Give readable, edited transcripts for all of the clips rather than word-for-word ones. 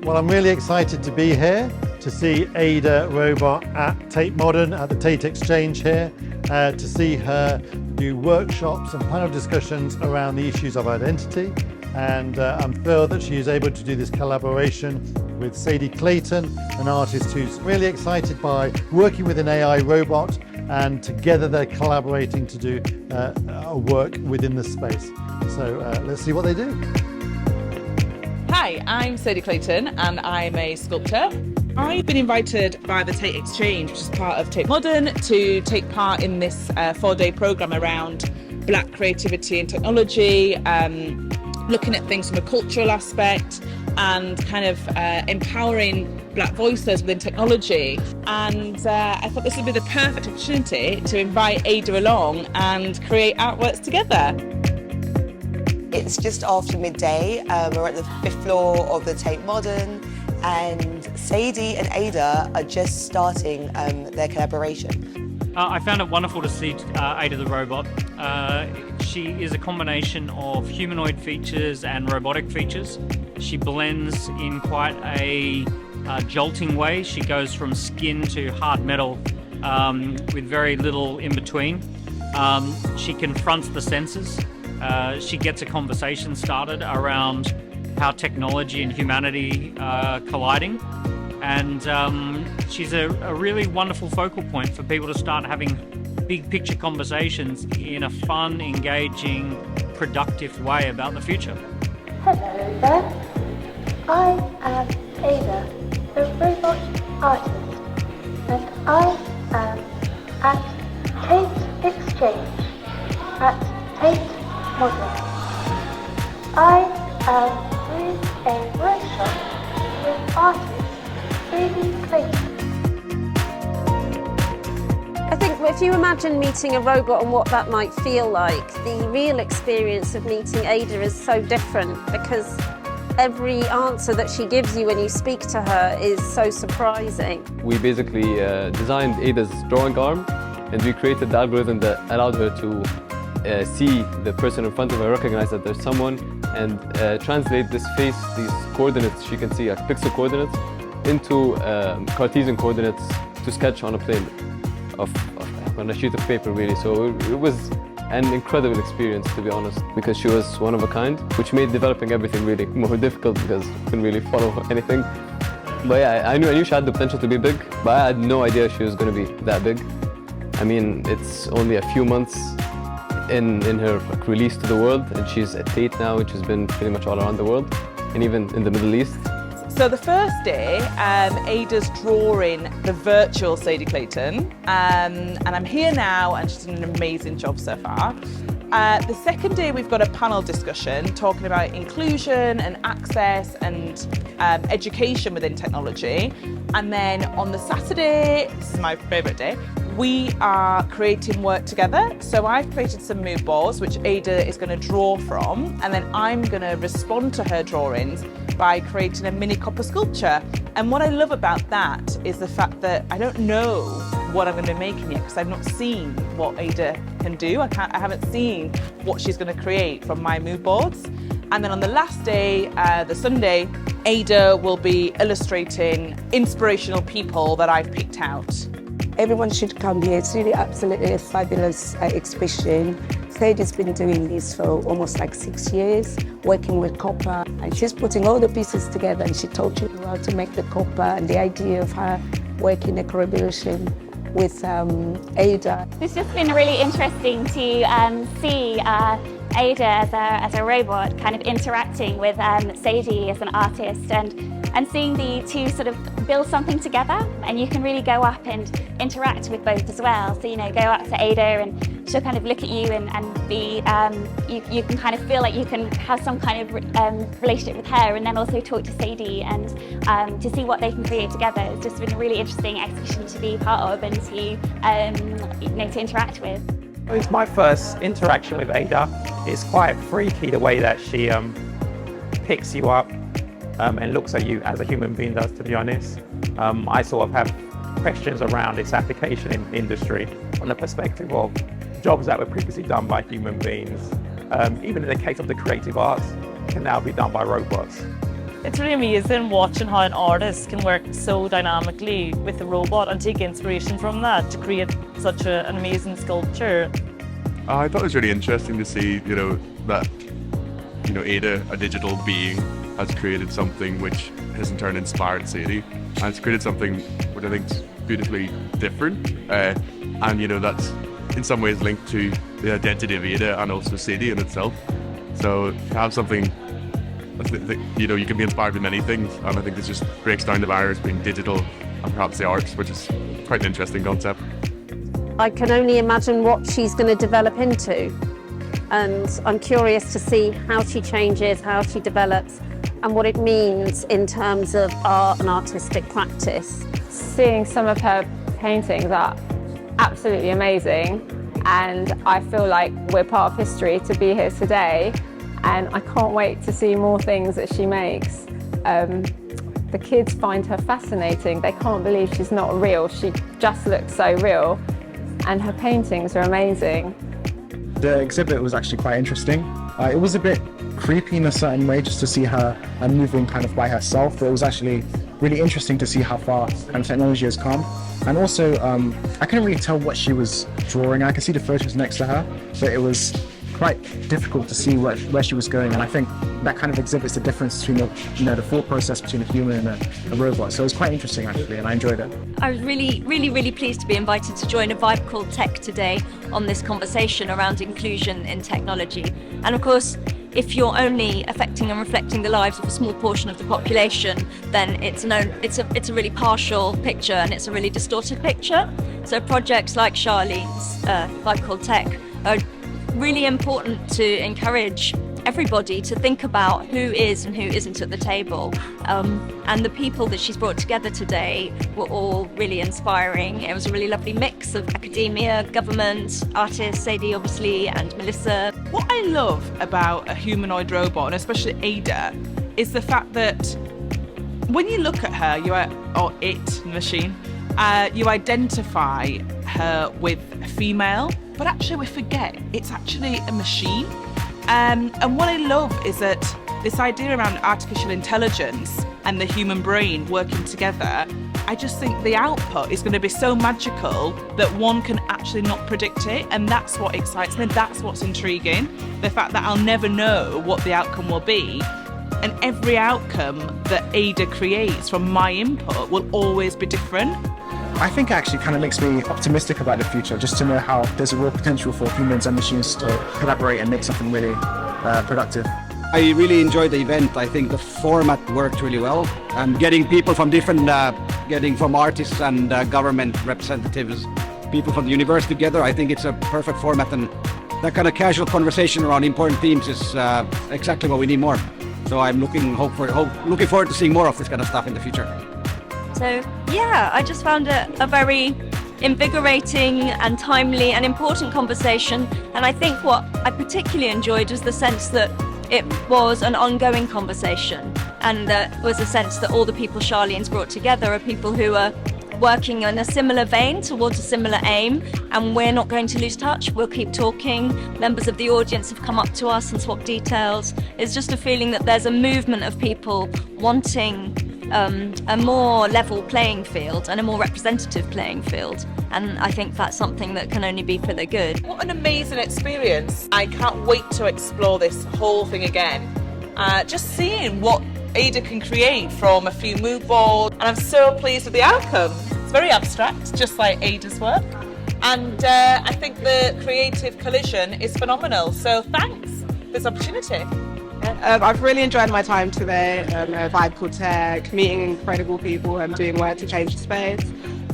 Well, I'm really excited to be here to see Ada Robot at Tate Modern, at the Tate Exchange here, to see her do workshops and panel discussions around the issues of identity. And I'm thrilled that she is able to do this collaboration with Sadie Clayton, an artist who's really excited by working with an AI robot, and together they're collaborating to do work within the space. So let's see what they do. Hi, I'm Sadie Clayton and I'm a sculptor. I've been invited by the Tate Exchange, which is part of Tate Modern, to take part in this 4-day programme around Black creativity and technology, looking at things from a cultural aspect and kind of empowering Black voices within technology. And I thought this would be the perfect opportunity to invite Ada along and create artworks together. It's just after midday. We're at the 5th floor of the Tate Modern, and Sadie and Ada are just starting their collaboration. I found it wonderful to see Ada the robot. She is a combination of humanoid features and robotic features. She blends in quite a jolting way. She goes from skin to hard metal with very little in between. She confronts the senses. She gets a conversation started around how technology and humanity are colliding. And she's a really wonderful focal point for people to start having big picture conversations in a fun, engaging, productive way about the future. Hello there. I am Ada, the robot artist, and I am at Tate Exchange, at Tate Modern. I am doing a workshop with artist Sadie Clayton. I think if you imagine meeting a robot and what that might feel like, the real experience of meeting Ada is so different, because every answer that she gives you when you speak to her is so surprising. We basically designed Ada's drawing arm, and we created the algorithm that allowed her to see the person in front of her, recognize that there's someone, and translate this face, these coordinates she can see, like pixel coordinates, into Cartesian coordinates to sketch on a plane on a sheet of paper, really. So it was an incredible experience, to be honest, because she was one of a kind, which made developing everything really more difficult because I couldn't really follow anything. But yeah, I knew she had the potential to be big, but I had no idea she was going to be that big. I mean, it's only a few months in her release to the world, and she's at Tate now, which has been pretty much all around the world, and even in the Middle East. So the first day, Ada's drawing the virtual Sadie Clayton, and I'm here now, and she's done an amazing job so far. The second day, we've got a panel discussion talking about inclusion and access and education within technology. And then on the Saturday, this is my favourite day, we are creating work together. So I've created some mood boards, which Ada is going to draw from, and then I'm going to respond to her drawings by creating a mini copper sculpture. And what I love about that is the fact that I don't know what I'm going to be making yet, because I've not seen what Ada can do. I haven't seen what she's going to create from my mood boards. And then on the last day, the Sunday, Ada will be illustrating inspirational people that I've picked out. Everyone should come here. It's really absolutely a fabulous exhibition. Sadie's been doing this for almost like 6 years, working with copper, and she's putting all the pieces together, and she taught you how to make the copper, and the idea of her working a collaboration with Ada. It's just been really interesting to see Ada as a robot kind of interacting with Sadie as an artist, and seeing the two sort of build something together, and you can really go up and interact with both as well. So, you know, go up to Ada and she'll kind of look at you and be, you can kind of feel like you can have some kind of relationship with her, and then also talk to Sadie and to see what they can create together. It's just been a really interesting exhibition to be part of and to, to interact with. It's my first interaction with Ada. It's quite freaky the way that she picks you up and looks at you as a human being does, to be honest. I sort of have questions around its application in industry from the perspective of jobs that were previously done by human beings, even in the case of the creative arts, can now be done by robots. It's really amazing watching how an artist can work so dynamically with a robot and take inspiration from that to create such an amazing sculpture. I thought it was really interesting to see, that, Ada, a digital being, has created something which has in turn inspired Sadie, and it's created something which I think is beautifully different, and that's in some ways linked to the identity of Ada and also Sadie in itself. So to have something, you can be inspired by many things, and I think this just breaks down the barriers between digital and perhaps the arts, which is quite an interesting concept. I can only imagine what she's going to develop into, and I'm curious to see how she changes, how she develops, and what it means in terms of art and artistic practice. Seeing some of her paintings are absolutely amazing, and I feel like we're part of history to be here today, and I can't wait to see more things that she makes. The kids find her fascinating. They can't believe she's not real. She just looks so real, and her paintings are amazing. The exhibit was actually quite interesting. It was a bit creepy in a certain way just to see her moving kind of by herself, but it was actually really interesting to see how far kind of technology has come. And also, I couldn't really tell what she was drawing. I could see the photos next to her, but it was quite difficult to see where she was going. And I think that kind of exhibits the difference between the thought process between a human and a robot. So it was quite interesting actually, and I enjoyed it. I was really pleased to be invited to join a vibe called Tech today on this conversation around inclusion in technology. And of course, if you're only affecting and reflecting the lives of a small portion of the population, then it's a really partial picture, and it's a really distorted picture. So projects like Charlene's vibe called Tech are really important to encourage everybody to think about who is and who isn't at the table. And the people that she's brought together today were all really inspiring. It was a really lovely mix of academia, government, artists, Sadie obviously, and Melissa. What I love about a humanoid robot, and especially Ada, is the fact that when you look at her, machine, you identify her with a female, but actually we forget it's actually a machine. And what I love is that this idea around artificial intelligence and the human brain working together, I just think the output is going to be so magical that one can actually not predict it, and that's what excites me, that's what's intriguing. The fact that I'll never know what the outcome will be, and every outcome that Ada creates from my input will always be different. I think it actually kind of makes me optimistic about the future, just to know how there's a real potential for humans and machines to collaborate and make something really productive. I really enjoyed the event. I think the format worked really well. And getting people from different, getting from artists and government representatives, people from the university together, I think it's a perfect format. And that kind of casual conversation around important themes is exactly what we need more. So I'm looking forward to seeing more of this kind of stuff in the future. So yeah, I just found it a very invigorating and timely and important conversation. And I think what I particularly enjoyed was the sense that it was an ongoing conversation, and that was a sense that all the people Charlene's brought together are people who are working in a similar vein towards a similar aim, and we're not going to lose touch. We'll keep talking. Members of the audience have come up to us and swapped details. It's just a feeling that there's a movement of people wanting a more level playing field and a more representative playing field, and I think that's something that can only be for the good. What an amazing experience. I can't wait to explore this whole thing again. Just seeing what Ada can create from a few mood boards, and I'm so pleased with the outcome. It's very abstract, just like Ada's work, and I think the creative collision is phenomenal, so thanks for this opportunity. I've really enjoyed my time today, a vibe called Tech, meeting incredible people and doing work to change the space,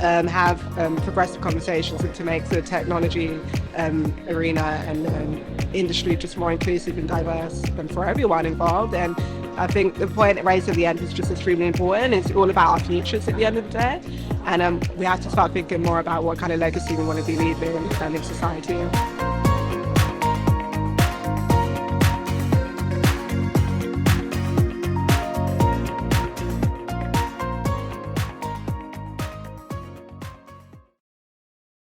have progressive conversations and to make the technology arena and industry just more inclusive and diverse and for everyone involved. And I think the point raised at the end is just extremely important. It's all about our futures at the end of the day, and we have to start thinking more about what kind of legacy we want to be leaving in society.